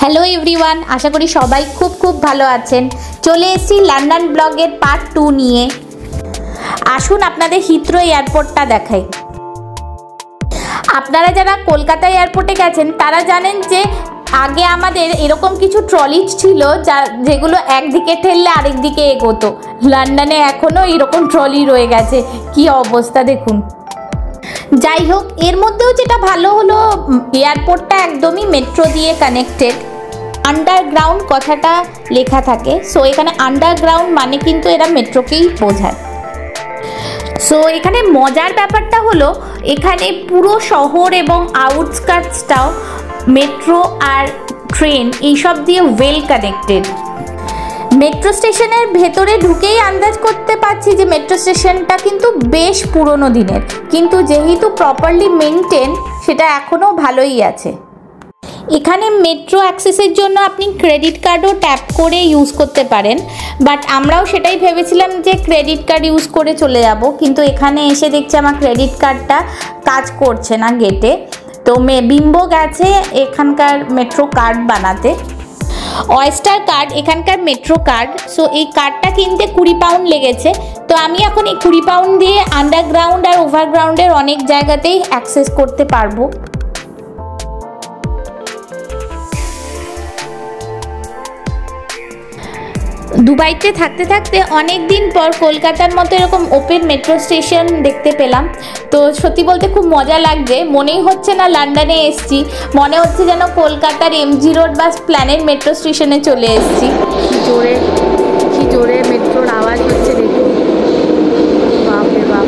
Hello everyone, আশা করি সবাই খুব খুব ভালো আছেন। চলে এসেছি লন্ডন ব্লগের পার্ট 2 নিয়ে। আসুন আপনাদের হিথ্রো এয়ারপোর্টটা দেখাই। আপনারা যারা কলকাতা এয়ারপোর্টে গেছেন তারা জানেন যে আগে আমাদের এরকম কিছু ট্রলি ছিল যেগুলো একদিকে ঠেললে আরেক দিকে এগোতো। লন্ডনে এখনও এরকম ট্রলি রয়ে গেছে, কি অবস্থা দেখুন। যাই হোক, এর মধ্যেও যেটা ভালো হলো এয়ারপোর্টটা একদমই মেট্রো দিয়ে কানেক্টেড। আন্ডারগ্রাউন্ড কথাটা লেখা থাকে, সো এখানে আন্ডারগ্রাউন্ড মানে কিন্তু এরা মেট্রোকেই বোঝায়। সো এখানে মজার ব্যাপারটা হলো এখানে পুরো শহর এবং আউটস্কার্টসটাও মেট্রো আর ট্রেন এইসব দিয়ে ওয়েল কানেক্টেড। মেট্রো স্টেশনের ভেতরে ঢুকেই আন্দাজ করতে পারছি যে মেট্রো স্টেশনটা কিন্তু বেশ পুরনো দিনের, কিন্তু যেহেতু প্রপারলি মেনটেন সেটা এখনও ভালোই আছে। এখানে মেট্রো অ্যাক্সেসের জন্য আপনি ক্রেডিট কার্ডও ট্যাপ করে ইউজ করতে পারেন, বাট আমরাও সেটাই ভেবেছিলাম যে ক্রেডিট কার্ড ইউজ করে চলে যাব, কিন্তু এখানে এসে দেখছি আমার ক্রেডিট কার্ডটা কাজ করছে না গেটে। তো বিম্বো গেছে এখানকার মেট্রো কার্ড বানাতে। অয়েস্টার কার্ড এখানকার মেট্রো কার্ড। সো এই কার্ডটা কিনতে 20 পাউন্ড লেগেছে। তো আমি এখন এই 20 পাউন্ড দিয়ে আন্ডারগ্রাউন্ড আর ওভারগ্রাউন্ডের অনেক জায়গাতেই অ্যাক্সেস করতে পারবো। দুবাইতে থাকতে থাকতে অনেক দিন পর কলকাতার মতো এরকম ওপেন মেট্রো স্টেশন দেখতে পেলাম। তো সত্যি বলতে খুব মজা লাগছে, মনেই হচ্ছে না লন্ডনে এসছি, মনে হচ্ছে যেন কলকাতার এমজি রোড বা প্ল্যানেট মেট্রো স্টেশনে চলে এসছি। কি জোরে মেট্রোর আওয়াজ হচ্ছে দেখুন, বাপরে বাপ।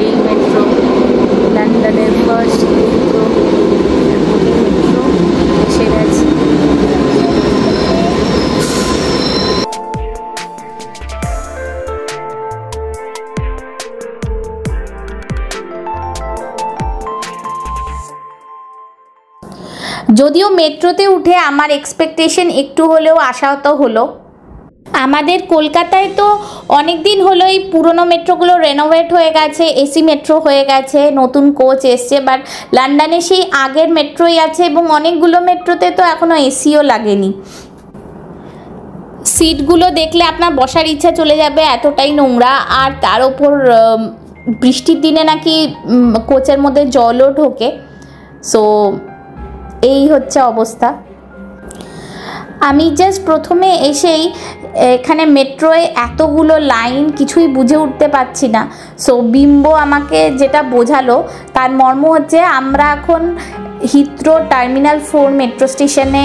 এই মেট্রো লন্ডনের ফার্স্ট মেট্রো এসে গেছে। যদিও মেট্রোতে উঠে আমার এক্সপেকটেশন একটু হলেও আশাহত হলো। আমাদের কলকাতায় তো অনেক দিন হলো এই পুরনো মেট্রোগুলো রেনোভেট হয়ে গেছে, এসি মেট্রো হয়ে গেছে, নতুন কোচ এসছে, বাট লন্ডনে সেই আগের মেট্রোই আছে এবং অনেকগুলো মেট্রোতে তো এখনও এসিও লাগেনি। সিটগুলো দেখলে আপনার বসার ইচ্ছা চলে যাবে, এতটাই নোংরা। আর তার ওপর বৃষ্টির দিনে নাকি কোচের মধ্যে জলও ঢোকে। সো এই হচ্ছে অবস্থা। আমি জাস্ট প্রথমে এসেই এখানে মেট্রোয় এতগুলো লাইন কিছুই বুঝে উঠতে পারছি না। সো বিম্বো আমাকে যেটা বোঝালো তার মর্ম হচ্ছে আমরা এখন হিথ্রো টার্মিনাল 4 মেট্রো স্টেশনে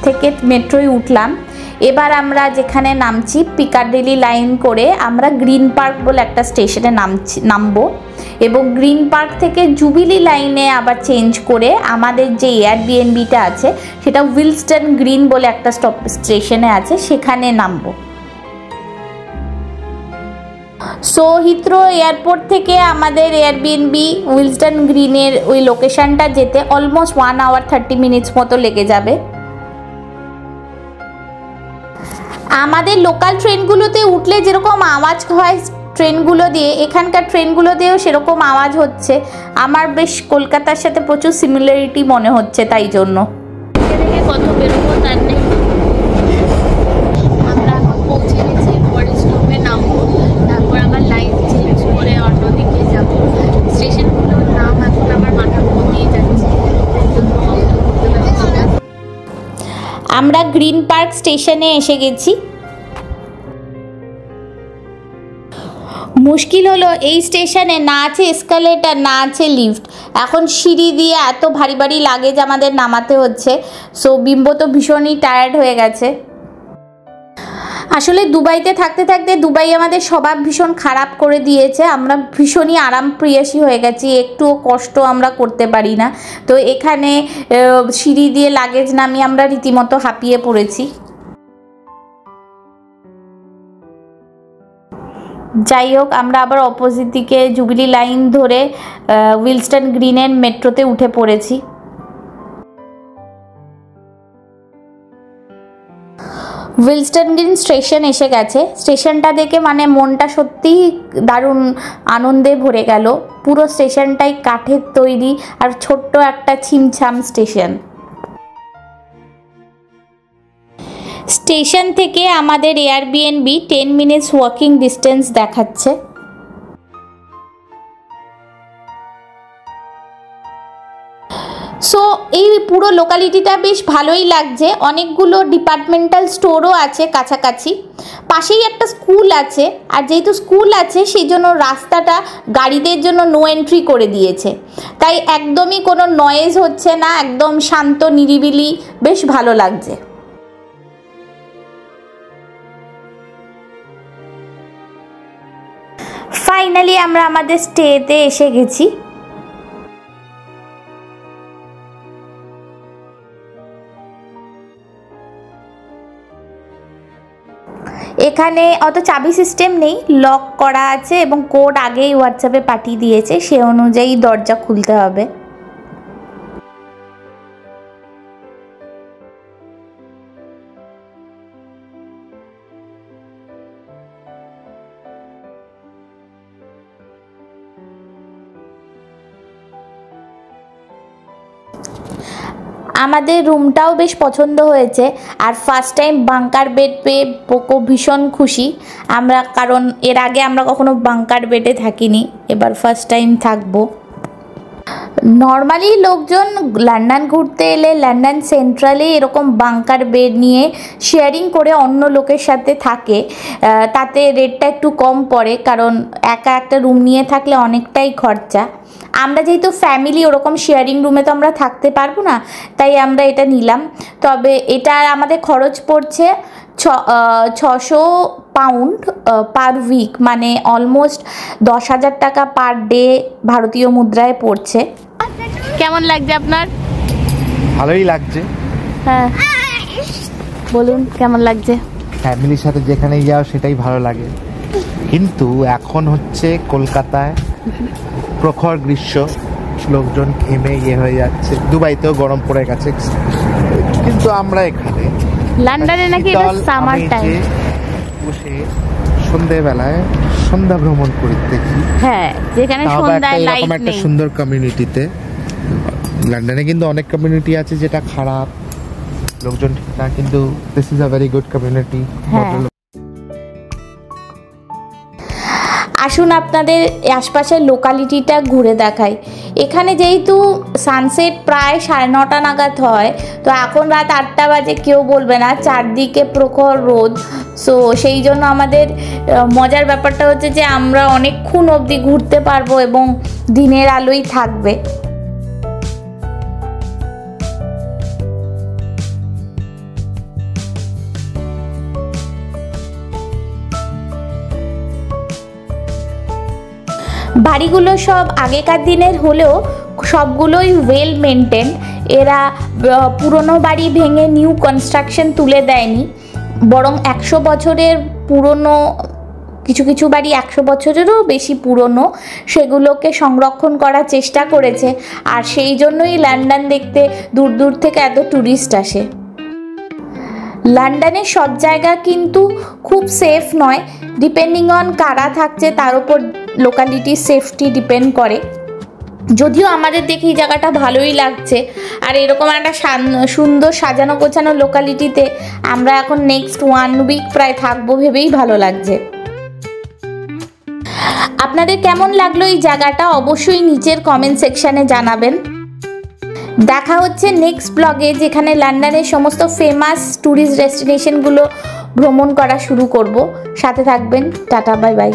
থেকে মেট্রোয় উঠলাম। এবার আমরা যেখানে নামছি পিকাডিলি লাইন করে আমরা গ্রিন পার্ক বলে একটা স্টেশনে নামবো এবং গ্রিন পার্ক থেকে জুবিলি লাইনে আবার চেঞ্জ করে আমাদের যে এয়ারবিএনবিটা আছে সেটা উইলস্টন গ্রিন বলে একটা স্টেশনে আছে, সেখানে নামবো। সো হিথ্রো এয়ারপোর্ট থেকে আমাদের এয়ারবিএনবি উইলস্টন গ্রিনের ওই লোকেশনটা যেতে অলমোস্ট 1 hour 30 minutes মতো লেগে যাবে। আমাদের লোকাল ট্রেনগুলোতে উঠলে যেরকম আওয়াজ হয় ট্রেনগুলো দিয়ে, এখানকার ট্রেনগুলো দিয়েও সেরকম আওয়াজ হচ্ছে। আমার বেশ কলকাতার সাথে প্রচুর সিমিলারিটি মনে হচ্ছে, তাই জন্য। কত বেরোবো তার নেই। আমরা এখন পৌঁছে গেছি, পরে স্টপে নামবো, তারপর আবার লাইন চেঞ্জ করে অন্যদিকে যাবো। স্টেশনগুলোর নাম এখন আমার মাথা ঘুমিয়ে যাচ্ছে। আমরা গ্রিন পার্ক স্টেশনে এসে গেছি। মুশকিল হলো এই স্টেশনে না আছে এসকালেটার, না আছে লিফট। এখন সিঁড়ি দিয়ে এত ভারী ভারী লাগেজ আমাদের নামাতে হচ্ছে। সো বিম্বো তো ভীষণই টায়ার্ড হয়ে গেছে। আসলে দুবাইতে থাকতে থাকতে দুবাই আমাদের স্বভাব ভীষণ খারাপ করে দিয়েছে। আমরা ভীষণই আরাম প্রিয়াসী হয়ে গেছি, একটুও কষ্ট আমরা করতে পারি না। তো এখানে সিঁড়ি দিয়ে লাগেজ নামিয়ে আমরা রীতিমতো হাঁপিয়ে পড়েছি। যাই হোক, আমরা আবার অপোজিট দিকে জুবিলি লাইন ধরে উইলস্টন গ্রিনের মেট্রোতে উঠে পড়েছি। উইলস্টন গ্রিন স্টেশন এসে গেছে। স্টেশনটা দেখে মানে মনটা সত্যিই দারুণ আনন্দে ভরে গেল। পুরো স্টেশনটাই কাঠের তৈরি আর ছোট্ট একটা ছিমছাম স্টেশন। স্টেশন থেকে আমাদের এয়ারবিএনবি 10 মিনিটস ওয়াকিং ডিস্টেন্স দেখাচ্ছে। সো এই পুরো লোকালিটিটা বেশ ভালোই লাগছে, অনেকগুলো ডিপার্টমেন্টাল স্টোরও আছে কাছাকাছি, পাশেই একটা স্কুল আছে। আর যেহেতু স্কুল আছে সেই জন্য রাস্তাটা গাড়িদের জন্য নো এন্ট্রি করে দিয়েছে, তাই একদমই কোনো নয়েজ হচ্ছে না, একদম শান্ত নিরিবিলি, বেশ ভালো লাগছে। ফাইনালি আমরা আমাদের স্টেতে এসে গেছি। এখানে অত চাবি সিস্টেম নেই, লক করা আছে এবং কোড আগেই হোয়াটসঅ্যাপে পাঠিয়ে দিয়েছে, সে অনুযায়ী দরজা খুলতে হবে। আমাদের রুমটাও বেশ পছন্দ হয়েছে, আর ফার্স্ট টাইম বাঙ্কার বেড পেয়ে পোকো ভীষণ খুশি আমরা, কারণ এর আগে আমরা কখনো বাঙ্কার বেডে থাকিনি, এবার ফার্স্ট টাইম থাকবো। নর্মালি লোকজন লন্ডন ঘুরতে এলে লন্ডন সেন্ট্রালে এরকম বাঙ্কার বেড নিয়ে শেয়ারিং করে অন্য লোকের সাথে থাকে, তাতে রেটটা একটু কম পড়ে, কারণ একা একটা রুম নিয়ে থাকলে অনেকটাই খরচা। আমরা যেহেতু ফ্যামিলি, ওরকম শেয়ারিং রুমে তো আমরা থাকতে পারবো না, তাই আমরা এটা নিলাম। তবে এটা আমাদের খরচ পড়ছে 600 পাউন্ড পার উইক, মানে অলমোস্ট 10,000 টাকা পার ডে ভারতীয় মুদ্রায় পড়ছে। কেমন লাগছে আপনার? ভালোই লাগছে। হ্যাঁ বলুন কেমন লাগছে? ফ্যামিলির সাথে যেখানেই যাও সেটাই ভালো লাগে, কিন্তু এখন হচ্ছে কলকাতায় প্রখর গ্রীষ্ম, লোকজন ঘেমে হয়ে যাচ্ছে, দুবাইতেও গরম পড়ে গেছে, কিন্তু আমরা এখানে লন্ডনে নাকি এটা সামার টাইম বসে সন্ধ্যাবেলায় সন্ধ্যা ভ্রমণ করতে দেখি। হ্যাঁ, যেখানে সন্ধ্যায় লাইট নেই, একটা সুন্দর কমিউনিটিতে। লন্ডনে কিন্তু অনেক কমিউনিটি আছে যেটা খারাপ, লোকজন ঠিক না, কিন্তু this is a very good community. আসুন আপনাদের আশপাশের লোকালিটিটা ঘুরে দেখাই। এখানে যেহেতু সানসেট প্রায় 9:30 নাগাদ হয়, তো এখন রাত 8টা বাজে, কেউ বলবে না, চারদিকে প্রখর রোদ। সো সেই জন্য আমাদের মজার ব্যাপারটা হচ্ছে যে আমরা অনেকক্ষণ অবধি ঘুরতে পারবো এবং দিনের আলোই থাকবে। বাড়িগুলো সব আগেকার দিনের হলেও সবগুলোই ওয়েল মেনটেন, এরা পুরনো বাড়ি ভেঙে নিউ কনস্ট্রাকশন তুলে দেয়নি, বরং 100 বছরের পুরনো, কিছু কিছু বাড়ি 100 বছরেরও বেশি পুরনো, সেগুলোকে সংরক্ষণ করার চেষ্টা করেছে। আর সেই জন্যই লন্ডন দেখতে দূর দূর থেকে এত ট্যুরিস্ট আসে। লন্ডনের সব জায়গা কিন্তু খুব সেফ নয়, ডিপেন্ডিং অন কারা থাকছে তার উপর লোকালিটি সেফটি ডিপেন্ড করে। যদিও আমাদের দেখে এই জায়গাটা ভালোই লাগছে, আর এরকম একটা সুন্দর সাজানো গোছানো লোকালিটিতে আমরা এখন নেক্সট 1 উইক প্রায় থাকবো ভেবেই ভালো লাগছে। আপনাদের কেমন লাগলো এই জায়গাটা অবশ্যই নিচের কমেন্ট সেকশানে জানাবেন। দেখা হচ্ছে নেক্সট ব্লগে, যেখানে লন্ডনের সমস্ত ফেমাস ট্যুরিস্ট ডেস্টিনেশনগুলো ভ্রমণ করা শুরু করব। সাথে থাকবেন, টাটা, বাই বাই।